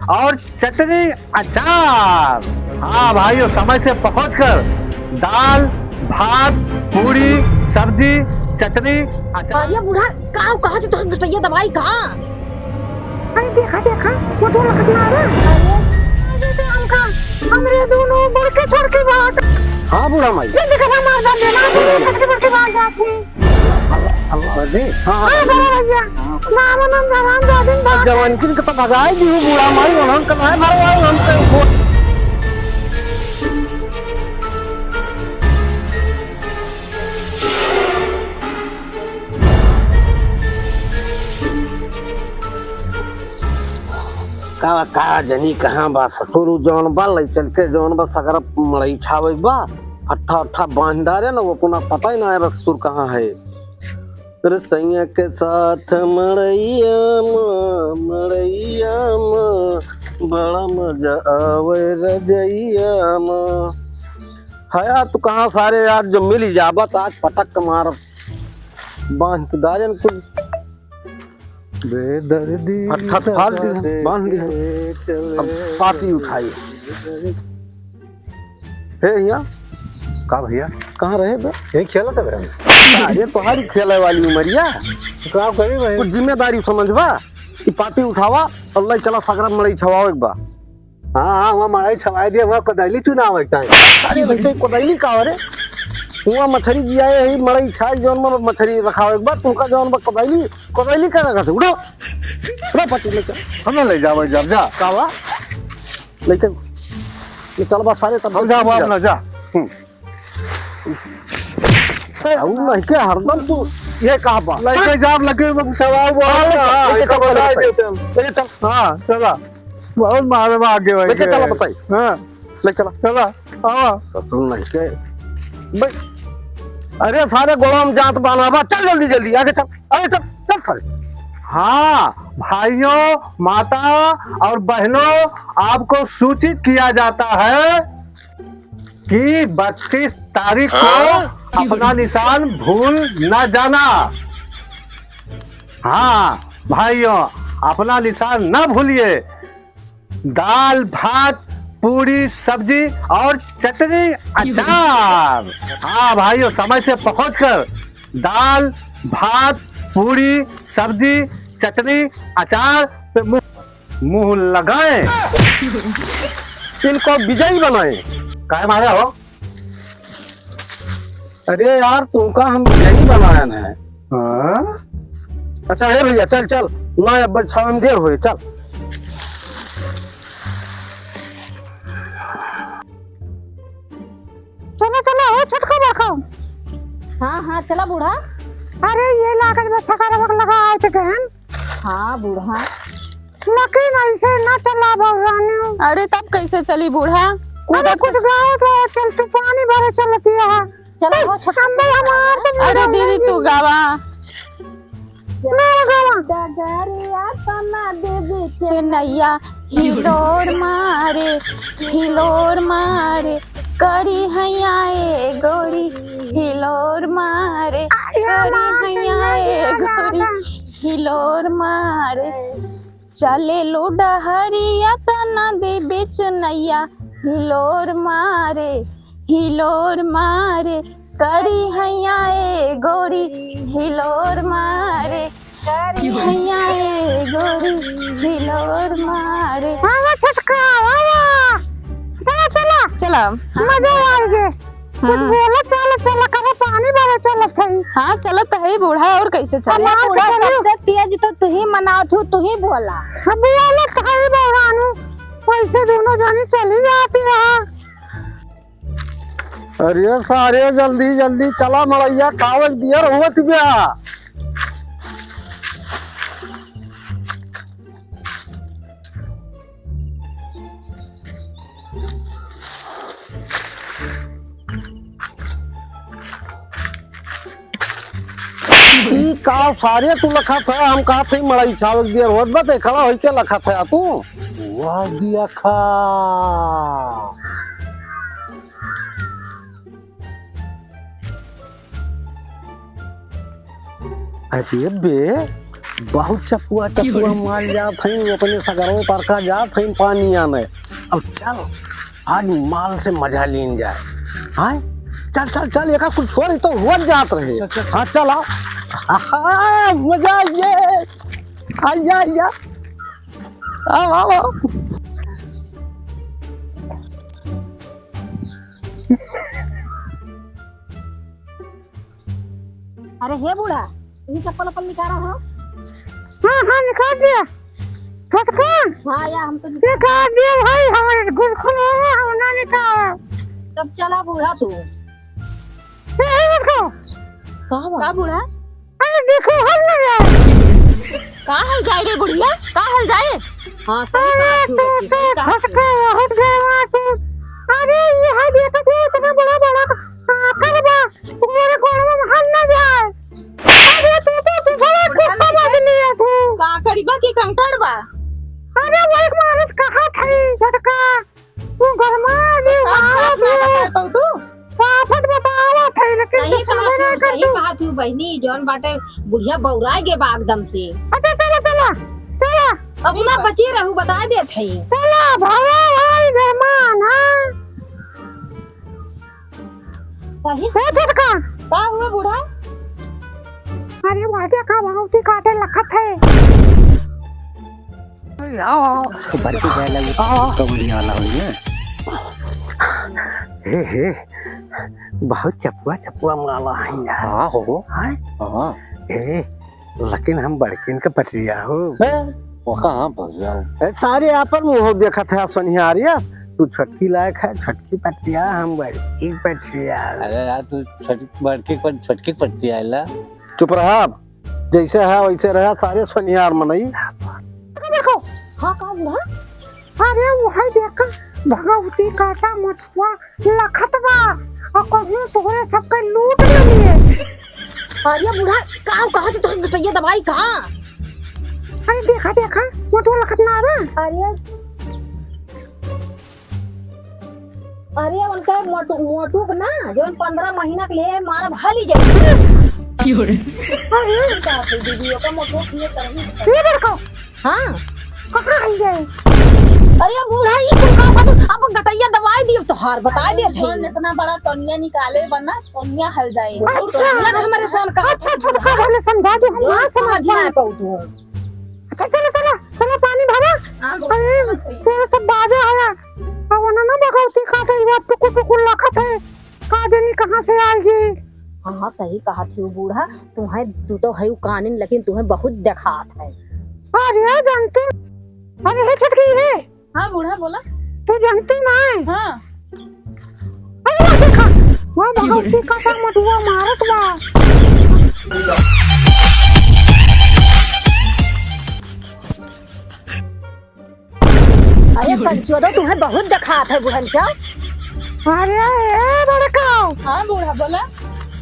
और चटनी अचार। हाँ भाइयों, समय से पहुंचकर दाल भात पूरी सब्जी चटनी अचार। ये बूढ़ा कहाँ से तुम चाहिए दवाई कहाँ? अरे देखा देखा वो तो लखना रहा है हमरे दोनों बड़के छोड़के बात। हाँ बूढ़ा माई जल्दी करा मार दे देना छोड़के बड़के बात जाती। अल्लाह दे। हाँ भैया नाम जवान दादिन बात जवान किन का भगाई दी बूढ़ा माई उन्होंने कमाए भरवाए हम का जनी कहाँ बा सतुरु जौन बा लई चल के जौन बा सगर मड़ई छावे बा अट्ठा अट्ठा बांध डाले ना वो पुना पता ही ना है रस्तुर कहाँ है। रसैया के साथ मड़ैया बड़ा मजा आवे रजैया में। हया तू कहाँ सारे आज जो मिल जाबत आज पटक मार बांध के डाले न कुछ बेदर्दी फाल दी बांध दी। अब पाती उठाई हे यहाँ का भैया कहाँ रहे बे? यही खेला था मेरा अरे तुम्हारी खेले वाली उमरिया क्या करी भाई कुछ जिम्मेदारी समझबा कि पाती उठावा अल्लाह चला सकरा मड़ई छवाओ एक बार। हाँ वहाँ मड़ाई छवाई दिया वहाँ कदैली चुनाव है टाइम अरे लड़के कोदैली का रे हुआ मछली जियाए है मड़ई छाई जौन में मछली रखाओ एक बार तुमका जौन में कोदैली का रखा उड़ो उड़ो पाती लेकर हमें ले जाओ जब जा कावा लेकिन ये चल बा सारे तब जा बाप ना जा अब नहीं के हरदम तू ये कहा बा लड़के जाब लगे छवाओ लेके चल हाँ चला बहुत मारे में आगे भाई लेके चला बताई हाँ ले चला चला हाँ तुम नहीं के भाई अरे सारे गोड़ा में जात बाना बा चल जल्दी जल्दी आगे चल आगे चल चल सारे। हाँ भाइयों माता और बहनों आपको सूचित किया जाता है कि 32 तारीख को अपना निशान भूल न जाना। हाँ भाइयों अपना निशान न भूलिए। दाल भात पूरी सब्जी और चटनी अचार। हाँ भाइयों समय से पहुंचकर दाल भात पूरी सब्जी चटनी अचार पे मुंह लगाएं। इनको विजयी बनाए काय मारा हो अरे यार तुमका हम विजयी बनाया है। हाँ? अच्छा है भैया चल चल ना अब छाव में देर हुए चल चलो चलो ओ छटका रखो। हाँ चला बूढ़ा। अरे ये लाकर बच्चा का रवक लगा आए थे गहन। हाँ बूढ़ा। लेकिन ऐसे ना चला बहुरानी। अरे तब कैसे चली बूढ़ा? अरे कुछ गाँव तो चल तू पानी भरे चलती है। चला हो अंबे हमार से अरे दीदी तू गावा मेरा गावा डगरिया तना देवी चेन्नैया हिलोर मारे करी हैया ए गोरी हिलोर मारे करी हैया ए गोरी हिलोर मारे चले लो डहरिया तना देवी चेन्नैया हिलोर मारे करी हैया ए गोरी हिलोर मारे करी हैया ए गोरी हिलोर मारे। आवा छटका आवा चला चला चला मजा आएगे। कुछ बोला चला चला करे पानी भरे चला थई। हाँ चलत है बूढ़ा और कैसे चले? हमार बूढ़ा तो चलो। सबसे तेज तो तू ही मनात हो, तू ही बोला। अब वाला खाई बहुरानी वैसे दोनों जानी चली जाती है। अरे सारे जल्दी जल्दी चला मड़ैया कावज दिया हुआ बिया ई का सारे तू लखा था हम कहा थे मड़ई छावक दिया होत बा ते खड़ा होई के लखा था तू वाह दिया खा अरे बे बहुत चपुआ चपुआ माल जात हईन अपने सगरों पर का जात हईन पानिया में। अब चल आज माल से मजा लीन जाए। हाँ चल चल चल एक कुछ छोड़ तो हुआ जात रहे। हाँ चल आओ। आहा, मजा ये आइया आओ आओ आओ। अरे हे बूढ़ा तुम चप्पल अपन निकाला हो। हाँ हाँ निकाल दिया छोटका हाँ या हम तो निकाल दिया भाई हमारे गुल खुले हम ना निकाला। तब चला बूढ़ा तू। देखो का बूढ़ा अरे देखो हम ना जाए का हल जाए रे बुढ़िया का हल जाए। हाँ सही कहा तू बच्ची, सही कहा तू। छोटका बहुत गया तू। अरे ये देखो तो इतना बड़ा बड़ा करवा तुम्हारे गोड़ में हम ना जाए। अरे तू सारा गुस्सा मत लिया तू। का करीबा की कंकड़ बा अरे वो एक मानस कहा थी छोटका तू गरमा दे बता तू साफत बतावा थे लेकिन सही तू कहा समझ नहीं तू, कर सही तू। कहा तू बहनी जौन बाटे बुढ़िया बौराए गे बा एकदम से। अच्छा चला चला चला अपना बची रहू बता दे थे। चला भागा भाई गरमान हाँ सही हो छोटका। का हुआ बूढ़ा। अरे वादे का भावती काटे लखत है। आओ आओ बच्चे जाए लगे आओ तो बढ़िया वाला हो गया। हे बहुत चपुआ चपुआ माला है यार। हाँ हो हाँ हाँ ए लेकिन हम बड़किन का पटरिया हो वो कहाँ पहुँच जाओ सारे आपन मुँह देखा था सोनिहारिया तू छोटकी लायक है छोटकी पटरिया हम बड़की पटरिया। अरे यार तू छोटकी पट्टी आइला चुप रहा जैसे है वैसे रहा सारे सोनिहार मनई। देखो हाँ का बूढ़ा। अरे वही देखा भगवती काटा मथुआ लखत बा और कहूँ तोहरे सबके लूट लिए। अरे बूढ़ा का कहा तो तुम बटैया दवाई कहाँ। अरे देखा देखा मथुआ लखत ना रहा। अरे उनका मोटू ना जो 15 महीना के लिए मारा भाली जाए। अरे का दीदी का मोटू ये करही। ये देखो हाँ कहाँ आई गए। अरे बूढ़ा ये तुम का बात अब गटैया दवाई दियो तो हार बता दे थे। इतना बड़ा टोनिया निकाले वरना टोनिया हल जाए। अच्छा हमारे फोन का अच्छा छोटका बोले समझा दे हम ना समझ समझ ना पाऊ तू। अच्छा चलो चलो चलो पानी भरा। अरे तेरे सब बाजा आया अब ना भगवती काटे ये टुकुर टुकुर लखत है का जानी कहाँ से आएगी। हाँ सही कहा थी बूढ़ा तुम्हें तू तो है कानिन लेकिन तुम्हें बहुत देखात है। अरे जानती अरे है छटकी है। हाँ बूढ़ा बोला। तू जानती ना है। हाँ अरे वो देखा वो भगवती काटा मटुआ मारत बा। अरे पंचोदो तुम्हें बहुत देखात है बुढ़ंचा। अरे ए बड़काओ हाँ बूढ़ा बोला।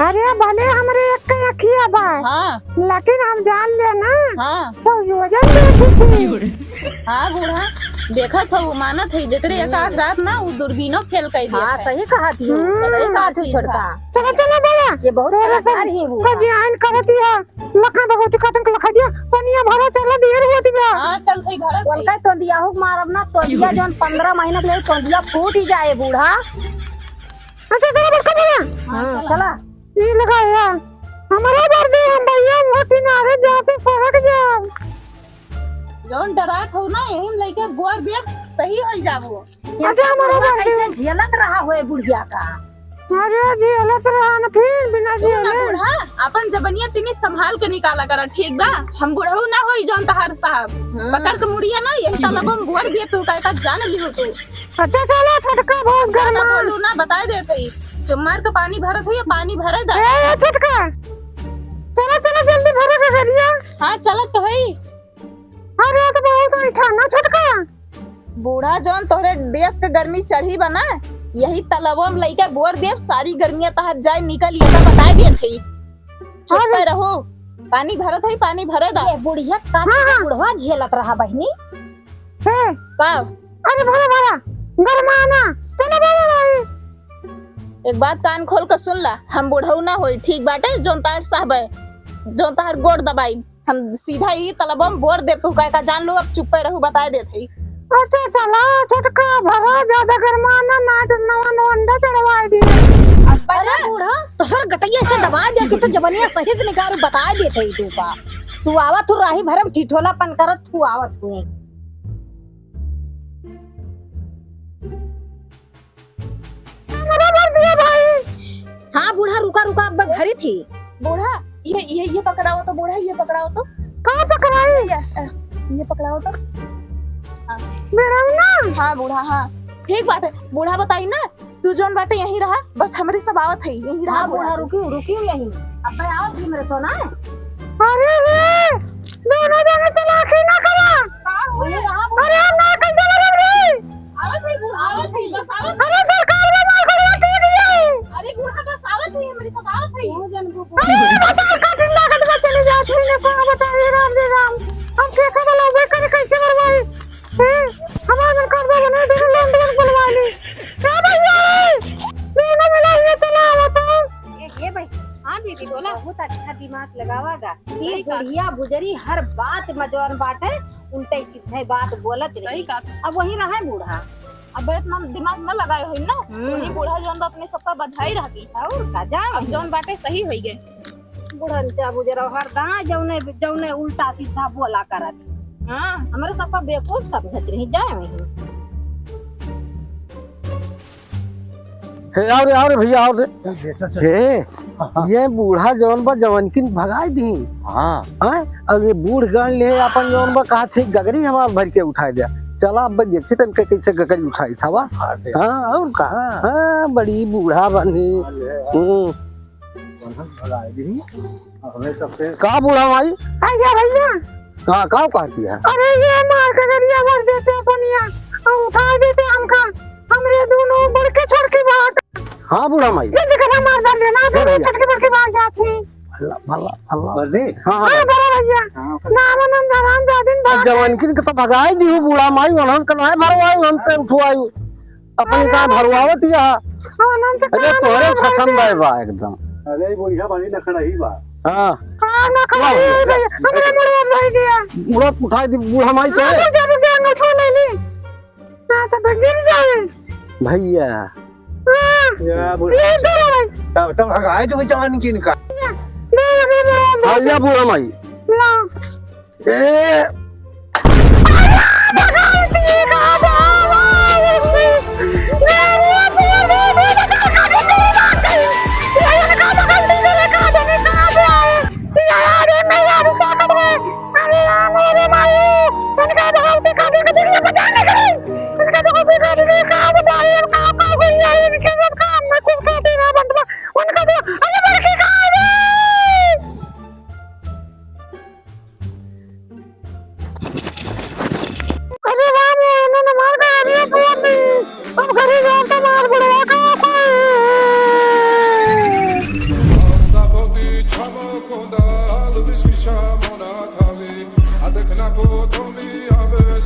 अरे भले हमरे एक के अखिया बा हाँ लेकिन हम जान ले ना हाँ संयोजन देखी थी। हाँ बूढ़ा देखा था वो मानत है जकरे एक आध रात ना वो दूरबीनो फेल कर दिया हाँ है। सही कहा थी सही कहा थी छोटका। चलो चलो बड़ा ये बहुत तेरे सब कलाकार ही बूढ़ा। कजियान करती है लखा भगवती काटन के लखा दिया पनिया भरा चला देर होती बा। हाँ चल थई भारत उनका तो दिया हो मारब ना तो दिया जौन 15 महीना के लिए तो दिया फूट ही जाए बूढ़ा। अच्छा चलो बड़का बड़ा हाँ चला ये लगाया हमारा वर्दी हम भैया वो किनारे जाते सड़क जाओ। जौन डरात हो ना यही में लेके बोर बेस सही हो जाबो। अच्छा हमारा वर्दी कैसे झेलत रहा हुए बुढ़िया का। अरे जी अलग से रहा ना फिर बिना जी तू ना बूढ़ा अपन जबनिया तिनी संभाल के निकाला करा ठीक बा। हम बूढ़ऊ ना होई जौन तहार साहब पकड़ के मुड़िया ना यही तलबम बोर दिए तू का जान ली हो तू। अच्छा चलो छोटका बहुत ज्यादा गर्मा बोलू ना बता देते चुम्मार का पानी भरत है या पानी भरे दा। ए छोटका चलो चलो जल्दी भरा का करिया। हाँ चलत तो है। अरे तो बहुत मीठा ना छोटका। बूढ़ा जौन तोहरे देश के गर्मी चढ़ी बना यही तलबम लइका बोर देव सारी गर्मियां तहर जाए निकल ये तो बता दिए थे। चुप रहो पानी भरत है पानी भरे दा। ये बुढ़िया का बुढ़वा झेलत रहा बहनी। है का अरे भरा भरा गरमाना चलो बड़ा भाई। एक बात कान खोल कर सुन ला हम बूढ़ऊ ना होई ठीक बाटे जौन तार साहब है जौन तार गोड़ दबाई हम सीधा ही तलबम बोर देव तू का जान लो अब चुप रहू बताए देत हई। अच्छा चला छोटका भरा ज्यादा गरमाना ना नवा नो अंडा चढ़वा दी। अरे बूढ़ा तोहर गटैया से दबा दे कि तू जबनिया सही से निकाल बता देते ही तू का। तू आवत तू राही भरम ठिठोलापन करत तू आवत तू। हाँ बूढ़ा रुका रुका अब घरी थी। बूढ़ा ये पकड़ाओ तो बूढ़ा ये पकड़ाओ तो। कहाँ पकड़ाई? ये पकड़ाओ तो मेरा ना। हाँ बूढ़ा हाँ ठीक बात है। बूढ़ा बताई ना तू जोन बाटे यहीं रहा बस हमारी सब आवत है यहीं रहा। हाँ बूढ़ा रुकी यहीं अब मैं आवत थी मेरे सोना। अरे रे दोनों जने चलाकी ना करा। अरे हम ना कैसे लग रही? आवत है बूढ़ा आवत है बस आवत। अरे सरकार में मार खड़ी होती है। अरे बूढ़ा बस आवत है हमारी सब आवत है। अरे बता कठिन लागत में चली जाती है ने को बता ये राम रे राम। हम कैसे बोलोगे कर कैसे मरवाई? हमारा कर दो बने तो लंदन बुलवा ली। क्या भैया दोनों मिला ये चला बताओ। ये भाई हाँ दीदी बोला बहुत अच्छा दिमाग लगावागा। ये बुढ़िया बुजरी हर बात मजौन बाटे उल्टे सीधे बात बोलत रही। सही कहा। अब वही रहा है बूढ़ा। अब इतना दिमाग न लगाए हो ना वही बूढ़ा जोन अपने सबका बधाई रहती और का जान अब जोन बाटे सही होई गए। बूढ़ा नीचा बुजरा हर दा जौने जौने उल्टा सीधा बोला करत। हाँ हमारे सबका बेवकूफ समझत रही जाए वही। हे आओ रे भैया आओ रे। हे ये बूढ़ा जवन बा जवन किन भगाई दी। हाँ हाँ अब ये बूढ़ गण ले अपन जवन बा कहा थे गगरी हमार भर के उठा दिया। चला अब देखी तन के कैसे गगरी उठाई था बा। हाँ और कहा हाँ बड़ी बूढ़ा बनी। कहा बूढ़ा भाई आया भैया कहा कहती है? अरे ये मार के गरिया भर देते अपनिया और उठा देते हमका हमरे दोनों बढ़ के छोड़ के भाग। हाँ बूढ़ा माई जल्दी करा मार डाल देना फिर छोड़ के बढ़ के भाग जाती। हाँ हाँ बड़ा भैया नाम नंद राम दादिन भाग जवन किन के तो भगाई दी बूढ़ा माई वनन कनाए भरवाई हमसे उठवाई अपनी कहां भरवावत या। अनंत अरे तोरे पसंद है बा एकदम। अरे वो यह बनी लखड़ा ही बा। हाँ ना खा भैया हमरे मुड़वा भाई दिया बूढ़ा उठाई दी बूढ़ा माई तो जरूर जाना छोड़ ले ली ना तो गिर जाए भैया। या ये दो भाई तब भगाए तो जवान किन का। भैया बूढ़ा माई ला ए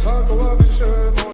I